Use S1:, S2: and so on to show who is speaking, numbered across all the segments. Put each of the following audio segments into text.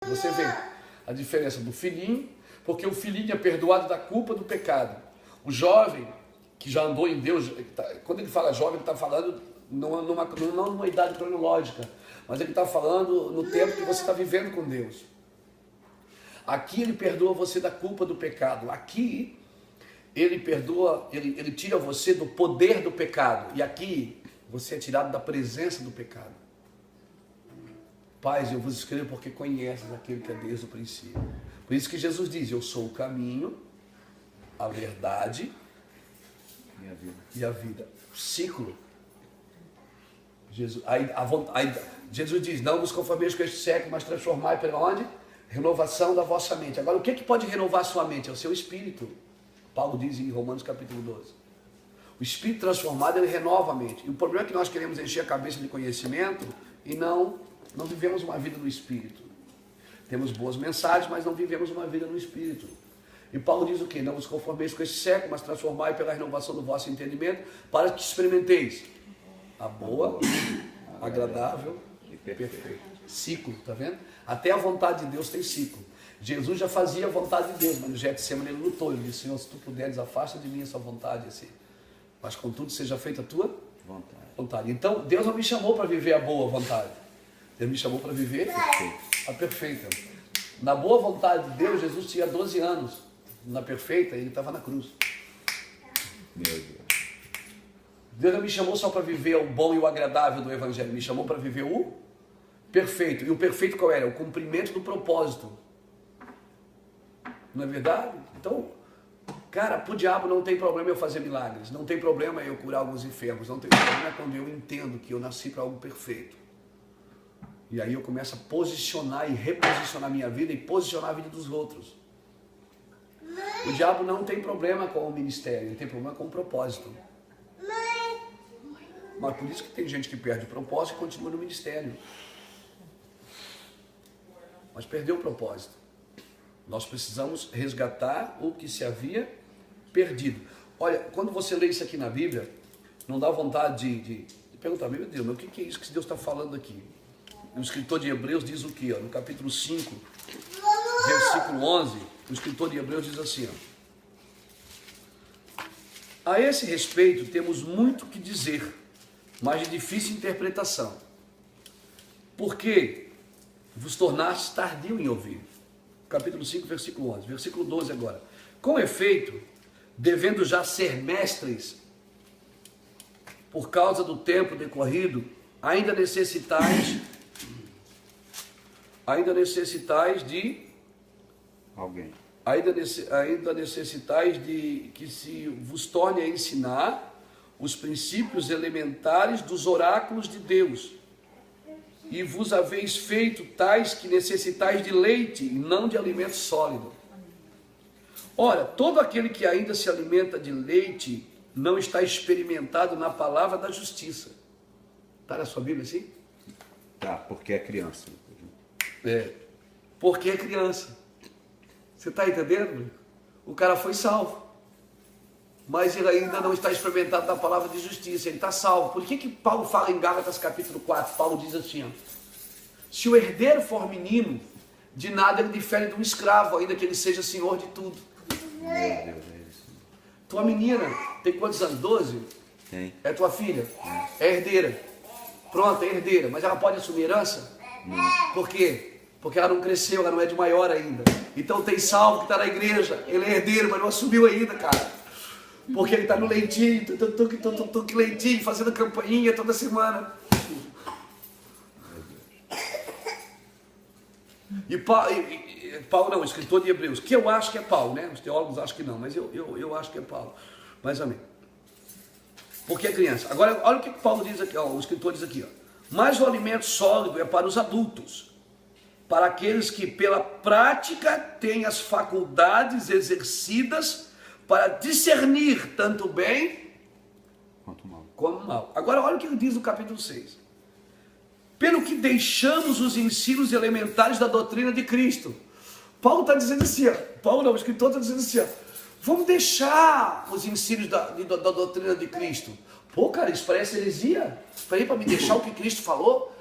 S1: Você vê a diferença do filhinho, porque o filhinho é perdoado da culpa do pecado. O jovem que já andou em Deus, quando ele fala jovem, ele está falando não numa idade cronológica, mas ele está falando no tempo que você está vivendo com Deus. Aqui ele perdoa você da culpa do pecado. Aqui ele perdoa, ele tira você do poder do pecado. E aqui você é tirado da presença do pecado. Pais, eu vos escrevo porque conheces aquele que é desde o princípio. Por isso que Jesus diz, eu sou o caminho, a verdade e a vida. Ciclo. Jesus diz, não vos conformeis com este século, mas transformai pela onde? Renovação da vossa mente. Agora, o que pode renovar sua mente? É o seu espírito. Paulo diz em Romanos capítulo 12. O espírito transformado, ele renova a mente. E o problema é que nós queremos encher a cabeça de conhecimento e não vivemos uma vida no espírito. Temos boas mensagens, mas não vivemos uma vida no espírito. E Paulo diz o quê? Não vos conformeis com este século, mas transformai pela renovação do vosso entendimento, para que experimenteis a boa, agradável e perfeita. Ciclo, tá vendo? Até a vontade de Deus tem ciclo. Jesus já fazia a vontade de Deus, mas no Getsemane ele lutou. Ele disse, Senhor, se tu puderes, afasta de mim essa vontade, assim. Mas contudo seja feita a tua vontade. Então, Deus não me chamou para viver a boa vontade. Deus me chamou para viver a perfeita. Na boa vontade de Deus, Jesus tinha 12 anos. Na perfeita, ele estava na cruz.
S2: Meu Deus.
S1: Deus não me chamou só para viver o bom e o agradável do Evangelho. Me chamou para viver o perfeito. E o perfeito qual era? O cumprimento do propósito. Não é verdade? Então, cara, para o diabo não tem problema eu fazer milagres. Não tem problema eu curar alguns enfermos. Não tem problema quando eu entendo que eu nasci para algo perfeito. E aí eu começo a posicionar e reposicionar a minha vida e posicionar a vida dos outros. O diabo não tem problema com o ministério, ele tem problema com o propósito. Mas por isso que tem gente que perde o propósito e continua no ministério. Mas perdeu o propósito. Nós precisamos resgatar o que se havia perdido. Olha, quando você lê isso aqui na Bíblia, não dá vontade de perguntar, meu Deus, mas o que é isso que Deus está falando aqui? O escritor de Hebreus diz o quê? No capítulo 5, versículo 11, o escritor de Hebreus diz assim, a esse respeito temos muito que dizer, mas de difícil interpretação. Porque vos tornastes tardio em ouvir. Capítulo 5, versículo 11. Versículo 12 agora. Com efeito, devendo já ser mestres, por causa do tempo decorrido, ainda necessitais de
S2: Alguém.
S1: ainda necessitais de que se vos torne a ensinar os princípios elementares dos oráculos de Deus, e vos haveis feito tais que necessitais de leite e não de alimento sólido. Ora, todo aquele que ainda se alimenta de leite não está experimentado na palavra da justiça. Está na sua Bíblia assim?
S2: Tá, porque é criança.
S1: Porque é criança. Você está entendendo? O cara foi salvo, mas ele ainda não está experimentado na palavra de justiça. Ele está salvo. Por que Paulo fala em Gálatas capítulo 4? Paulo diz assim, ó, se o herdeiro for menino, de nada ele difere de um escravo, ainda que ele seja senhor de tudo.
S2: Meu Deus, é isso.
S1: Tua menina tem quantos anos? 12?
S2: Tem.
S1: É tua filha? É herdeira. Pronto, é herdeira. Mas ela pode assumir herança?
S2: Não.
S1: Por quê? Porque ela não cresceu, ela não é de maior ainda. Então tem salvo que está na igreja, ele é herdeiro, mas não assumiu ainda, cara. Porque ele está no leitinho, que leitinho, fazendo campainha toda semana. E Paulo não, o escritor de Hebreus, que eu acho que é Paulo, né? Os teólogos acham que não, mas eu acho que é Paulo. Mas amém. Porque é criança. Agora, olha o que Paulo diz aqui, ó, o escritor diz aqui, ó. Mas o alimento sólido é para os adultos, para aqueles que pela prática têm as faculdades exercidas para discernir tanto bem
S2: Quanto mal.
S1: como mal. Agora olha o que ele diz no capítulo 6. Pelo que deixamos os ensinos elementares da doutrina de Cristo. Paulo está dizendo assim, ó, Paulo não, o escritor está dizendo assim, ó, vamos deixar os ensinos da doutrina de Cristo. Pô, cara, isso parece heresia. Para me deixar o que Cristo falou.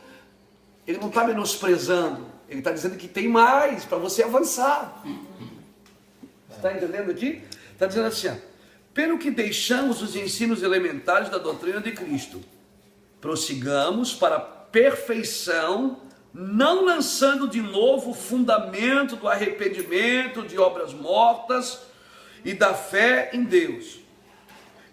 S1: Ele não está menosprezando Ele está dizendo que tem mais para você avançar. Você está entendendo aqui? Está dizendo assim, ó, pelo que deixamos os ensinos elementares da doutrina de Cristo, prossigamos para a perfeição, não lançando de novo o fundamento do arrependimento, de obras mortas e da fé em Deus.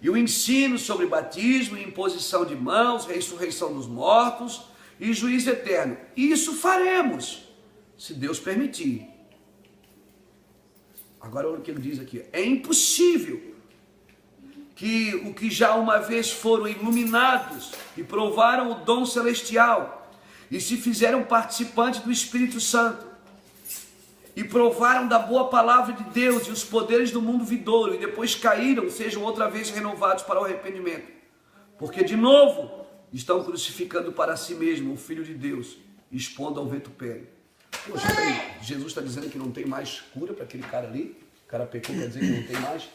S1: E o ensino sobre batismo, imposição de mãos, ressurreição dos mortos e juízo eterno. Isso faremos, se Deus permitir. Agora olha o que ele diz aqui. É impossível que o que já uma vez foram iluminados e provaram o dom celestial e se fizeram participantes do Espírito Santo e provaram da boa palavra de Deus e os poderes do mundo vindouro e depois caíram, sejam outra vez renovados para o arrependimento. Porque de novo estão crucificando para si mesmo o Filho de Deus, expondo ao vitupério. Poxa, Jesus está dizendo que não tem mais cura para aquele cara ali? O cara pecou, quer dizer que não tem mais?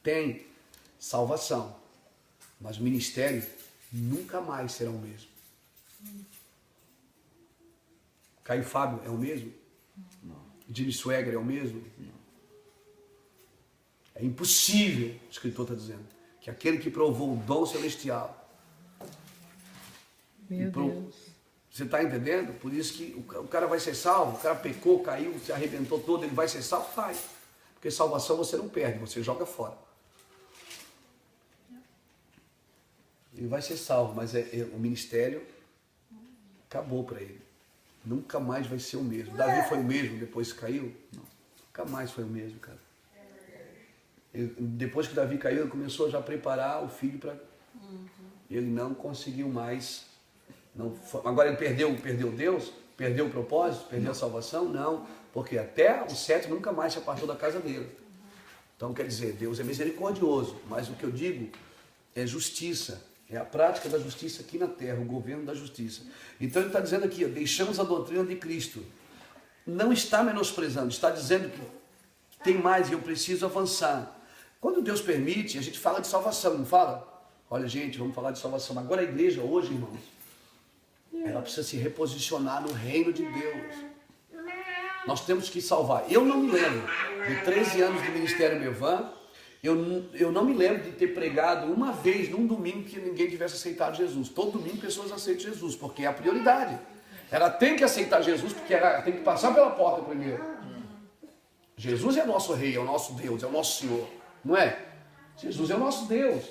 S1: Tem salvação, mas o ministério nunca mais será o mesmo. Caio Fábio é o mesmo?
S2: Não.
S1: Jimmy Swagger é o mesmo? Não. É impossível, o escritor está dizendo, que aquele que provou o dom celestial.
S3: Meu Deus.
S1: Você está entendendo? Por isso que o cara vai ser salvo, o cara pecou, caiu, se arrebentou todo, ele vai ser salvo? Vai. Porque salvação você não perde, você joga fora. Ele vai ser salvo, mas o ministério acabou para ele. Nunca mais vai ser o mesmo. Davi foi o mesmo depois que caiu? Não. Nunca mais foi o mesmo, cara. Depois que Davi caiu, ele começou já a preparar o filho para... Ele não conseguiu mais... Agora ele perdeu Deus? Perdeu o propósito? Perdeu a salvação? Não, porque até o cetro nunca mais se apartou da casa dele. Então quer dizer, Deus é misericordioso, mas o que eu digo é justiça, é a prática da justiça aqui na terra, o governo da justiça. Então ele está dizendo aqui, ó, deixamos a doutrina de Cristo. Não está menosprezando, está dizendo que tem mais e eu preciso avançar. Quando Deus permite, a gente fala de salvação, não fala? Olha gente, vamos falar de salvação. Agora a igreja hoje, irmãos, ela precisa se reposicionar no reino de Deus. Nós temos que salvar. Eu não me lembro, de 13 anos de Ministério Mevan, eu não me lembro de ter pregado uma vez num domingo que ninguém tivesse aceitado Jesus. Todo domingo pessoas aceitam Jesus, porque é a prioridade. Ela tem que aceitar Jesus, porque ela tem que passar pela porta primeiro. Jesus é nosso rei, é o nosso Deus, é o nosso Senhor. Não é? Jesus é o nosso Deus.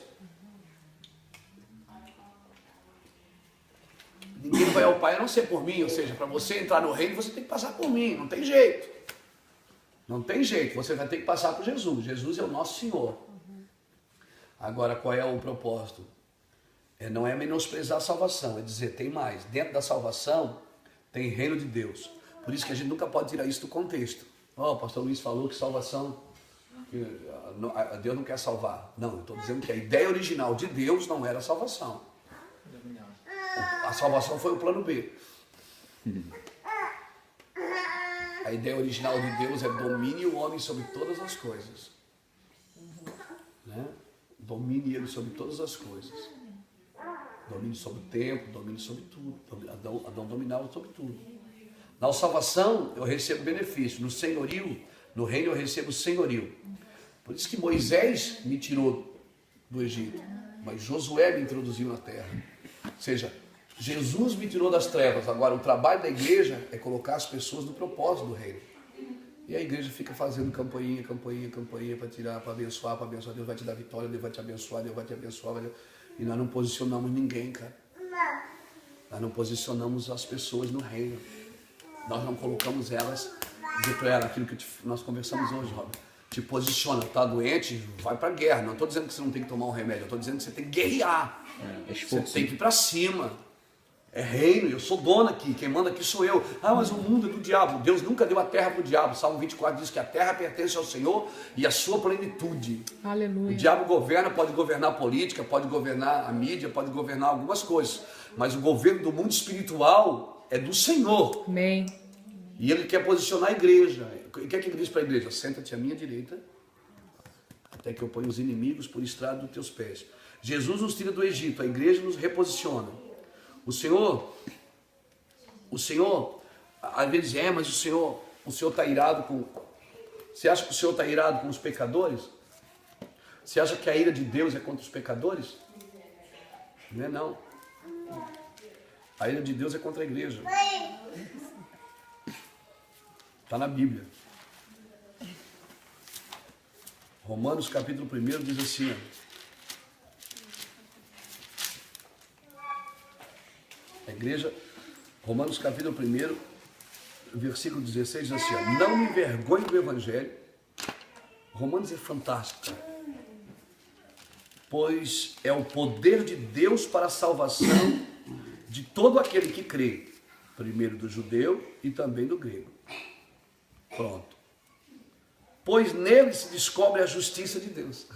S1: Ninguém vai ao Pai a não ser por mim, ou seja, para você entrar no reino você tem que passar por mim, não tem jeito. Não tem jeito, você vai ter que passar por Jesus. Jesus é o nosso Senhor. Agora, qual é o propósito? Não é menosprezar a salvação, é dizer, tem mais. Dentro da salvação tem reino de Deus. Por isso que a gente nunca pode tirar isso do contexto. O pastor Luiz falou que salvação, Deus não quer salvar. Não, eu estou dizendo que a ideia original de Deus não era a salvação. A salvação foi o plano B. A ideia original de Deus é domine o homem sobre todas as coisas. Né? Domine ele sobre todas as coisas. Domine sobre o tempo, domine sobre tudo. Adão dominava sobre tudo. Na salvação eu recebo benefício. No senhorio, no reino eu recebo senhorio. Por isso que Moisés me tirou do Egito, mas Josué me introduziu na terra. Ou seja, Jesus me tirou das trevas. Agora o trabalho da igreja é colocar as pessoas no propósito do reino. E a igreja fica fazendo campainha para tirar, para abençoar. Deus vai te dar vitória, Deus vai te abençoar, Deus vai te abençoar. E nós não posicionamos ninguém, cara. Nós não posicionamos as pessoas no reino. Nós não colocamos elas, dizer para ela aquilo que nós conversamos hoje, Robert. Te posiciona, tá doente, vai para a guerra. Não estou dizendo que você não tem que tomar um remédio, eu estou dizendo que você tem que guerrear. Você tem que ir para cima. É reino, eu sou dono aqui, quem manda aqui sou eu. Mas o mundo é do diabo. Deus nunca deu a terra para o diabo. Salmo 24 diz que a terra pertence ao Senhor e a sua plenitude.
S3: Aleluia.
S1: O diabo governa, pode governar a política, pode governar a mídia, pode governar algumas coisas. Mas o governo do mundo espiritual é do Senhor.
S3: Amém.
S1: E ele quer posicionar a igreja. O que é que ele diz para a igreja? Senta-te à minha direita, até que eu ponha os inimigos por estrado dos teus pés. Jesus nos tira do Egito, a igreja nos reposiciona. O Senhor, Às vezes mas o Senhor está irado com... Você acha que o Senhor está irado com os pecadores? Você acha que a ira de Deus é contra os pecadores? Não é não. A ira de Deus é contra a igreja. Está na Bíblia. Romanos capítulo 1 diz assim, a igreja, Romanos capítulo 1, versículo 16 diz assim, não me envergonhe do Evangelho. Romanos é fantástico, cara. Pois é o poder de Deus para a salvação de todo aquele que crê, primeiro do judeu e também do grego. Pronto. Pois nele se descobre a justiça de Deus.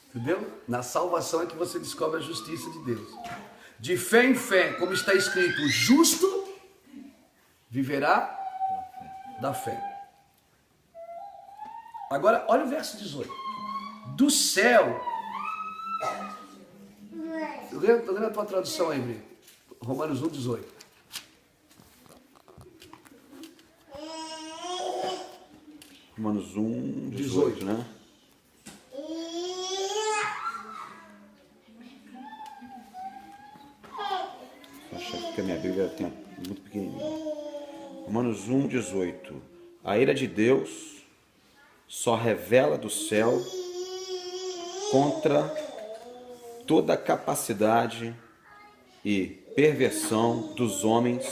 S1: Entendeu? Na salvação é que você descobre a justiça de Deus. De fé em fé, como está escrito, o justo viverá da fé. Agora, olha o verso 18. Do céu. Estou lendo a tua tradução aí, Bri. Romanos 1, 18.
S2: Romanos 1, 18, né? Acho que a minha Bíblia tem muito pequenininha. Romanos 1, 18. A ira de Deus só revela do céu contra toda a capacidade e perversão dos homens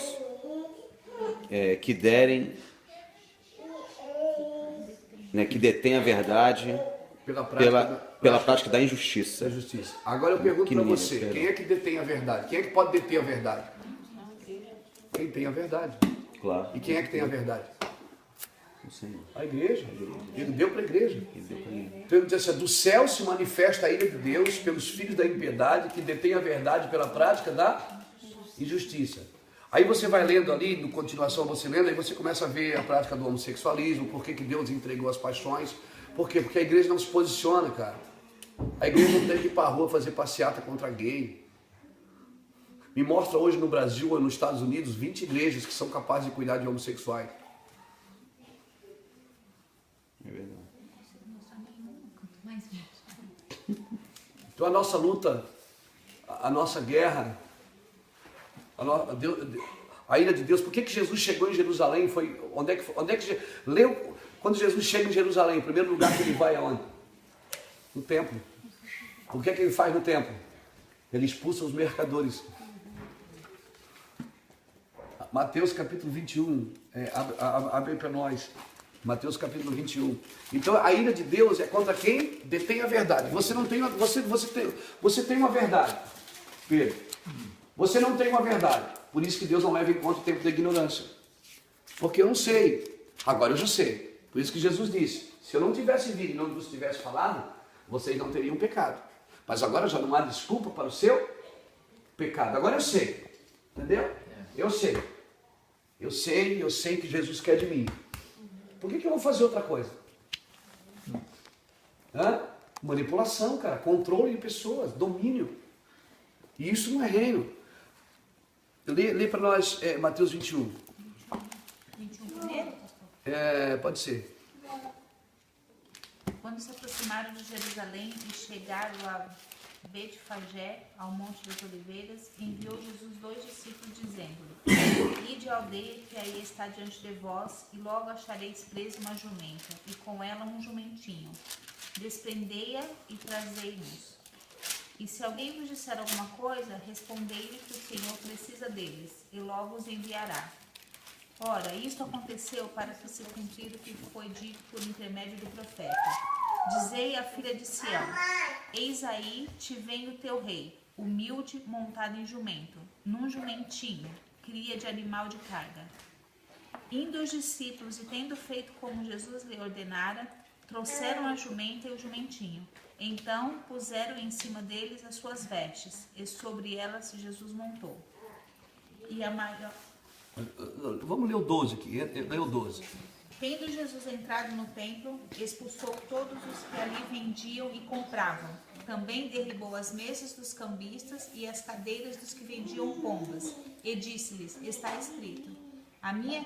S2: que derem, que detêm a verdade pela prática da injustiça.
S1: Da justiça. Agora eu pergunto para você, quem é que detém a verdade? Quem é que pode deter a verdade? Quem tem a verdade.
S2: Claro.
S1: E quem é que tem a verdade?
S2: O Senhor.
S1: A igreja. Ele deu para a igreja. Então ele diz assim, do céu se manifesta a ira de Deus pelos filhos da impiedade que detêm a verdade pela prática da injustiça. Aí você vai lendo ali, no continuação você lendo, aí você começa a ver a prática do homossexualismo, por que Deus entregou as paixões. Por quê? Porque a igreja não se posiciona, cara. A igreja não tem que ir para a rua fazer passeata contra gay. Me mostra hoje no Brasil ou nos Estados Unidos 20 igrejas que são capazes de cuidar de homossexuais.
S2: É verdade.
S1: Então a nossa luta, a nossa guerra, a ira de Deus, por que Jesus chegou em Jerusalém? Leu, quando Jesus chega em Jerusalém, o primeiro lugar que ele vai é onde? No templo. O que é que ele faz no templo? Ele expulsa os mercadores. Mateus capítulo 21, abre para nós. Mateus capítulo 21. Então a ira de Deus é contra quem detém a verdade. Você não tem, você tem uma verdade, Pedro. Você não tem uma verdade. Por isso que Deus não leva em conta o tempo da ignorância. Porque eu não sei. Agora eu já sei. Por isso que Jesus disse, se eu não tivesse vindo e não vos tivesse falado, vocês não teriam pecado. Mas agora já não há desculpa para o seu pecado. Agora eu sei. Entendeu? Eu sei. Eu sei que Jesus quer de mim. Por que eu vou fazer outra coisa? Manipulação, cara. Controle de pessoas. Domínio. E isso não é reino. Lê para nós Mateus 21.
S3: 21 primeiro?
S1: Pode ser.
S3: Quando se aproximaram de Jerusalém e chegaram a Betfagé, ao Monte das Oliveiras, enviou Jesus 2 discípulos, dizendo: Ide à aldeia que aí está diante de vós, e logo achareis presa uma jumenta, e com ela um jumentinho. Desprendei-a e trazei-nos. E se alguém vos disser alguma coisa, respondei-lhe que o Senhor precisa deles, e logo os enviará. Ora, isto aconteceu para que se cumprir o que foi dito por intermédio do profeta. Dizei à filha de Sião: Eis aí te vem o teu rei, humilde, montado em jumento, num jumentinho, cria de animal de carga. Indo os discípulos e tendo feito como Jesus lhe ordenara, trouxeram a jumenta e o jumentinho. Então puseram em cima deles as suas vestes, e sobre elas Jesus montou. E a maior...
S1: Vamos ler o 12 aqui. Lê o 12.
S3: Tendo Jesus entrado no templo, expulsou todos os que ali vendiam e compravam. Também derribou as mesas dos cambistas e as cadeiras dos que vendiam pombas. E disse-lhes: está escrito: a minha